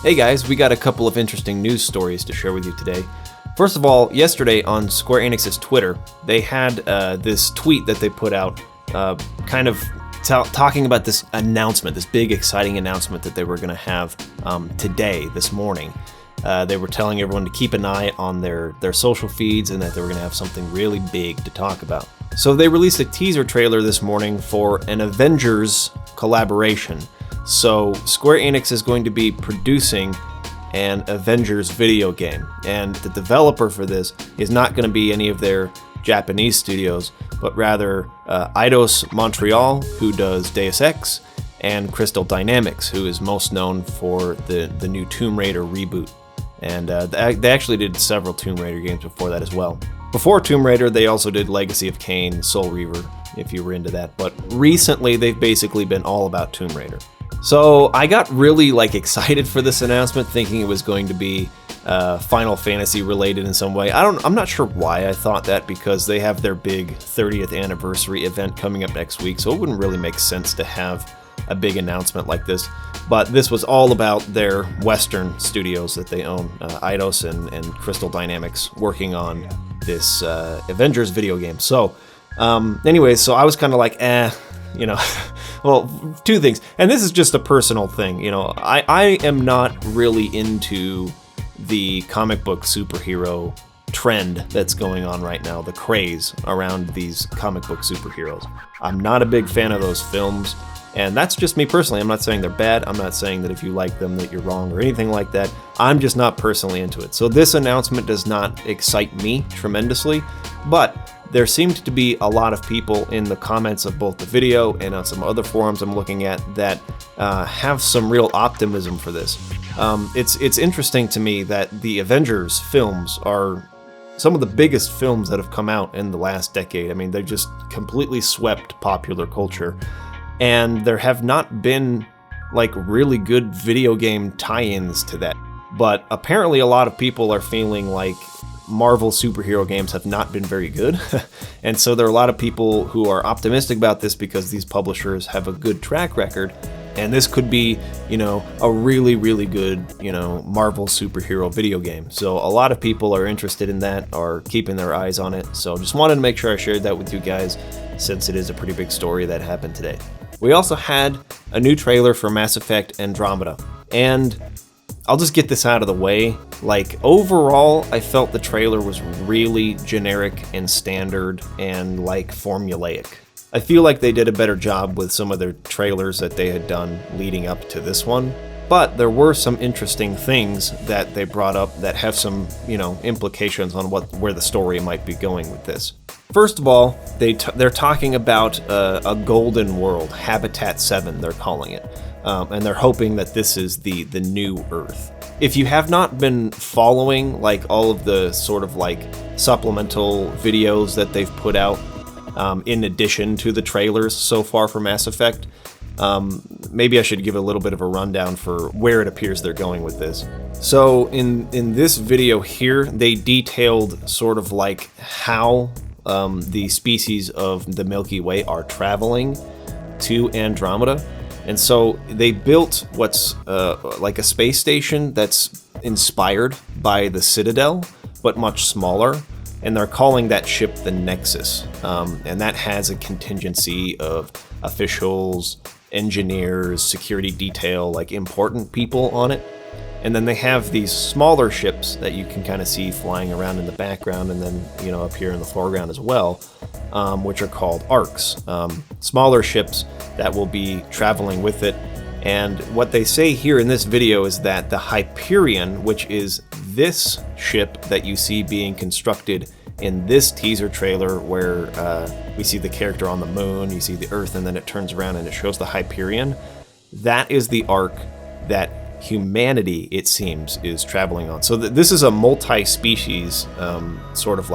Hey guys, we got a couple of interesting news stories to share with you today. First of all, yesterday on Square-Enix's Twitter, they had this tweet that they put out talking about this announcement, this big exciting announcement that they were going to have today, this morning. They were telling everyone to keep an eye on their social feeds and that they were going to have something really big to talk about. So they released a teaser trailer this morning for an Avengers collaboration. So Square-Enix is going to be producing an Avengers video game, and the developer for this is not going to be any of their Japanese studios, but rather Eidos Montreal, who does Deus Ex, and Crystal Dynamics, who is most known for the new Tomb Raider reboot. And they actually did several Tomb Raider games before that as well. Before Tomb Raider, they also did Legacy of Kain, Soul Reaver, if you were into that. But recently, they've basically been all about Tomb Raider. So I got really excited for this announcement, thinking it was going to be Final Fantasy related in some way. I'm not sure why I thought that, because they have their big 30th anniversary event coming up next week, so it wouldn't really make sense to have a big announcement like this. But this was all about their Western studios that they own, Eidos and Crystal Dynamics, working on this Avengers video game. So anyways, so I was kind of like, well, two things, and this is just a personal thing. I am not really into the comic book superhero trend that's going on right now, the craze around these comic book superheroes. I'm not a big fan of those films, and that's just me personally. I'm not saying they're bad. I'm not saying that if you like them that you're wrong or anything like that. I'm just not personally into it. So this announcement does not excite me tremendously, but there seemed to be a lot of people in the comments of both the video and on some other forums I'm looking at that have some real optimism for this. It's interesting to me that the Avengers films are some of the biggest films that have come out in the last decade. I mean, they just completely swept popular culture, and there have not been really good video game tie-ins to that. But apparently a lot of people are feeling like Marvel superhero games have not been very good. And so there are a lot of people who are optimistic about this because these publishers have a good track record, and this could be, a really, really good, Marvel superhero video game. So a lot of people are interested in that, are keeping their eyes on it. So just wanted to make sure I shared that with you guys, since it is a pretty big story that happened today. We also had a new trailer for Mass Effect Andromeda, and I'll just get this out of the way. Overall, I felt the trailer was really generic and standard and formulaic. I feel like they did a better job with some of their trailers that they had done leading up to this one, but there were some interesting things that they brought up that have some, implications on where the story might be going with this. First of all, they're talking about a golden world, Habitat 7, they're calling it. And they're hoping that this is the new Earth. If you have not been following all of the sort of supplemental videos that they've put out in addition to the trailers so far for Mass Effect, maybe I should give a little bit of a rundown for where it appears they're going with this. So in this video here, they detailed sort of how the species of the Milky Way are traveling to Andromeda. And so they built what's a space station that's inspired by the Citadel, but much smaller. And they're calling that ship the Nexus. And that has a contingency of officials, engineers, security detail, important people on it. And then they have these smaller ships that you can kind of see flying around in the background, and then, up here in the foreground as well, which are called arcs. Smaller ships that will be traveling with it. And what they say here in this video is that the Hyperion, which is this ship that you see being constructed in this teaser trailer, where we see the character on the moon, you see the Earth, and then it turns around and it shows the Hyperion, that is the arc that humanity, it seems, is traveling on. So this is a multi-species sort of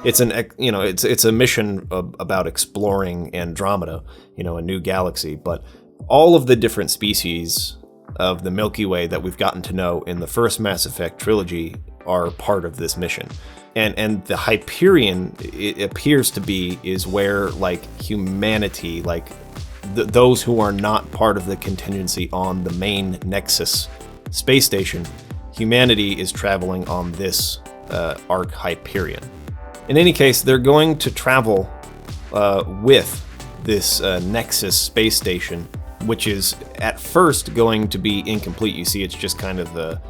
it's a mission about exploring Andromeda, a new galaxy. But all of the different species of the Milky Way that we've gotten to know in the first Mass Effect trilogy are part of this mission. And the Hyperion, it appears to be, is where humanity, those who are not part of the contingency on the main Nexus space station, humanity is traveling on this arc Hyperion. In any case, they're going to travel with this Nexus space station, which is at first going to be incomplete. You see, it's just kind of the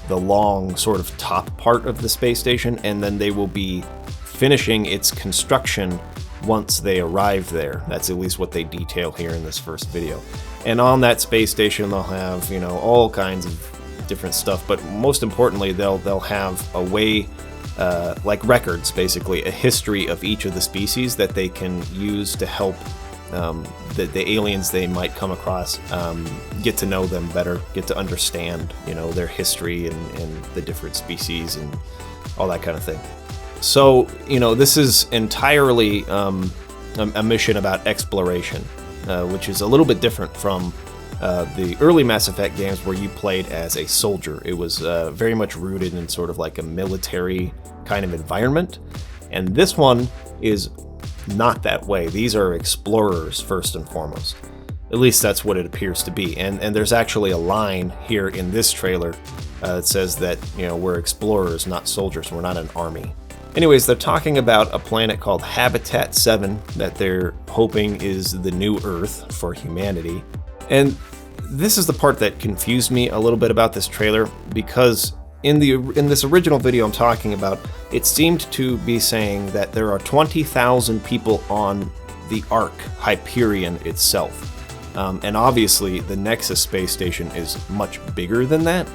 long sort of top part of the space station, and then they will be finishing its construction once they arrive there. That's at least what they detail here in this first video. And on that space station, they'll have, you know, all kinds of different stuff, but most importantly, they'll have a way, like records, basically, a history of each of the species that they can use to help the aliens they might come across get to know them better, get to understand, you know, their history and the different species and all that kind of thing. So, you know, this is entirely a mission about exploration, which is a little bit different from the early Mass Effect games where you played as a soldier. It was very much rooted in sort of like a military kind of environment. And this one is not that way. These are explorers first and foremost. At least that's what it appears to be. And there's actually a line here in this trailer that says that, you know, we're explorers, not soldiers. We're not an army. Anyways, they're talking about a planet called Habitat 7 that they're hoping is the new Earth for humanity. And this is the part that confused me a little bit about this trailer, because in this original video I'm talking about, it seemed to be saying that there are 20,000 people on the arc Hyperion itself. And obviously the Nexus space station is much bigger than that.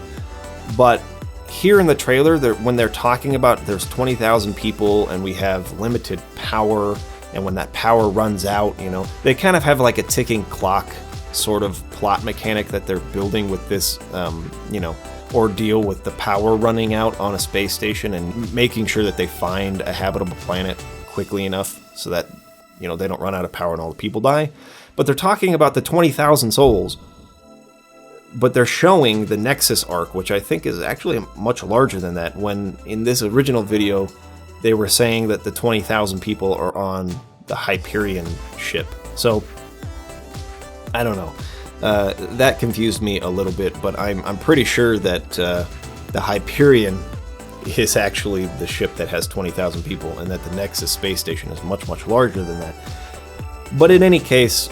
But here in the trailer, when they're talking about there's 20,000 people and we have limited power, and when that power runs out, you know, they kind of have like a ticking clock sort of plot mechanic that they're building with this, you know, ordeal with the power running out on a space station and making sure that they find a habitable planet quickly enough so that, you know, they don't run out of power and all the people die. But they're talking about the 20,000 souls, but they're showing the Nexus arc, which I think is actually much larger than that, when in this original video they were saying that the 20,000 people are on the Hyperion ship. So I don't know. That confused me a little bit, but I'm pretty sure that the Hyperion is actually the ship that has 20,000 people, and that the Nexus space station is much, much larger than that. But in any case,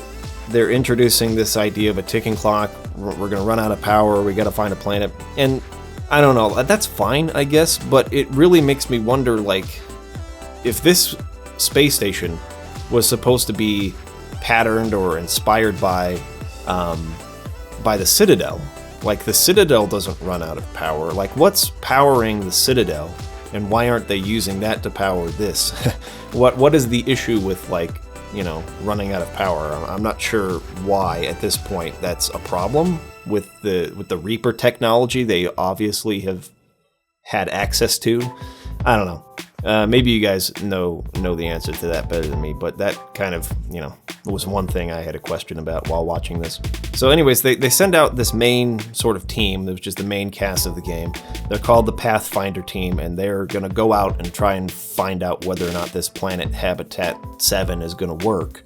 they're introducing this idea of a ticking clock. We're going to run out of power. We got to find a planet. And I don't know. That's fine, I guess. But it really makes me wonder, like, if this space station was supposed to be patterned or inspired by the Citadel. Like, the Citadel doesn't run out of power. Like, what's powering the Citadel? And why aren't they using that to power this? What is the issue with, like, you know, running out of power? I'm not sure why at this point that's a problem with the Reaper technology they obviously have had access to. I don't know. Maybe you guys know the answer to that better than me, but that kind of, you know, was one thing I had a question about while watching this. So anyways, they send out this main sort of team, which is the main cast of the game. They're called the Pathfinder team, and they're going to go out and try and find out whether or not this planet Habitat 7 is going to work.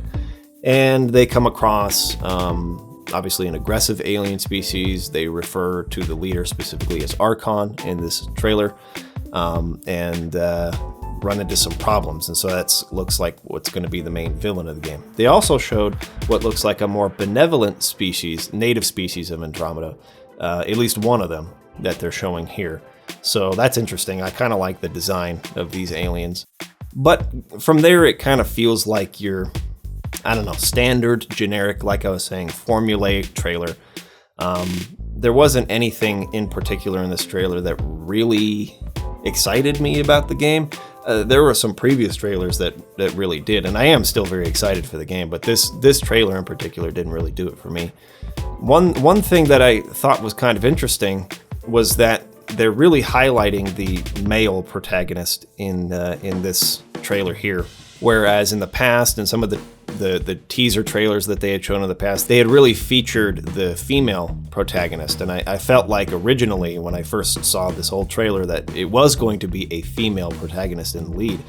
And they come across, obviously, an aggressive alien species. They refer to the leader specifically as Archon in this trailer. And run into some problems, and so that looks like what's going to be the main villain of the game. They also showed what looks like a more benevolent species, native species of Andromeda, at least one of them that they're showing here. So that's interesting. I kind of like the design of these aliens. But from there, it kind of feels like your, I don't know, standard, generic, like I was saying, formulaic trailer. There wasn't anything in particular in this trailer that really excited me about the game. There were some previous trailers that really did, and I am still very excited for the game, but this trailer in particular didn't really do it for me. One thing that I thought was kind of interesting was that they're really highlighting the male protagonist in this trailer here, whereas in the past, in some of the teaser trailers that they had shown in the past, they had really featured the female protagonist, and I felt like originally when I first saw this whole trailer that it was going to be a female protagonist in the lead.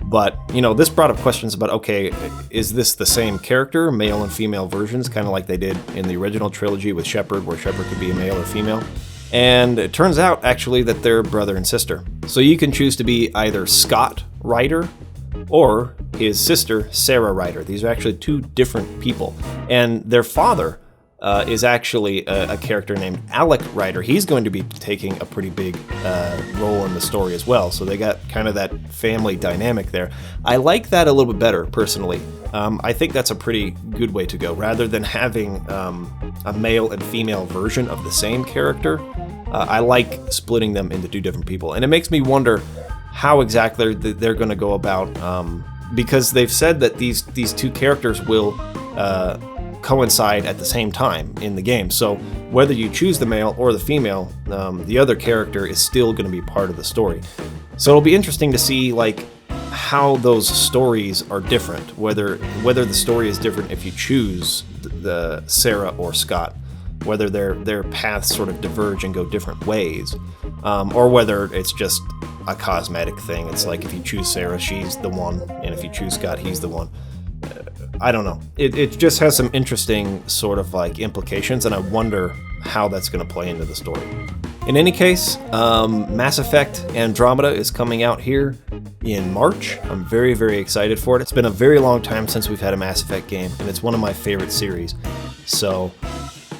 But, you know, this brought up questions about, okay, is this the same character, male and female versions, kind of like they did in the original trilogy with Shepard, where Shepard could be a male or female? And it turns out, actually, that they're brother and sister. So you can choose to be either Scott Ryder or his sister, Sarah Ryder. These are actually two different people. And their father is actually a character named Alec Ryder. He's going to be taking a pretty big role in the story as well. So they got kind of that family dynamic there. I like that a little bit better, personally. I think that's a pretty good way to go. Rather than having a male and female version of the same character, I like splitting them into two different people. And it makes me wonder how exactly they're going to go about, because they've said that these two characters will coincide at the same time in the game. So whether you choose the male or the female, the other character is still going to be part of the story. So it'll be interesting to see like how those stories are different, whether the story is different if you choose the Sarah or Scott, whether their paths sort of diverge and go different ways, or whether it's just a cosmetic thing. It's like if you choose Sarah, she's the one, and if you choose Scott, he's the one. I don't know. It just has some interesting sort of like implications, and I wonder how that's going to play into the story. In any case, Mass Effect Andromeda is coming out here in March. I'm very, very excited for it. It's been a very long time since we've had a Mass Effect game, and it's one of my favorite series. So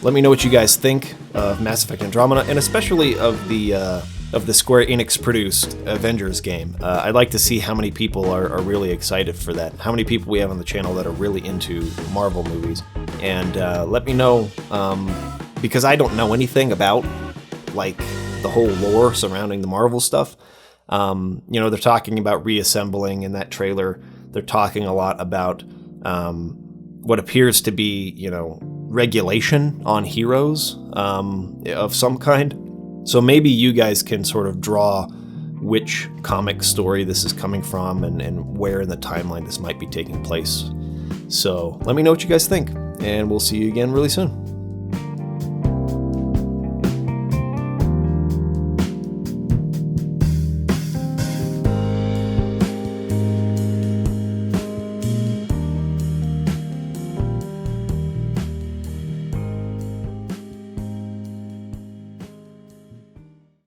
let me know what you guys think of Mass Effect Andromeda, and especially of the Square-Enix produced Avengers game. I'd like to see how many people are really excited for that. How many people we have on the channel that are really into Marvel movies. And let me know, because I don't know anything about like the whole lore surrounding the Marvel stuff. They're talking about reassembling in that trailer. They're talking a lot about what appears to be, regulation on heroes of some kind. So maybe you guys can sort of draw which comic story this is coming from and where in the timeline this might be taking place. So let me know what you guys think, and we'll see you again really soon.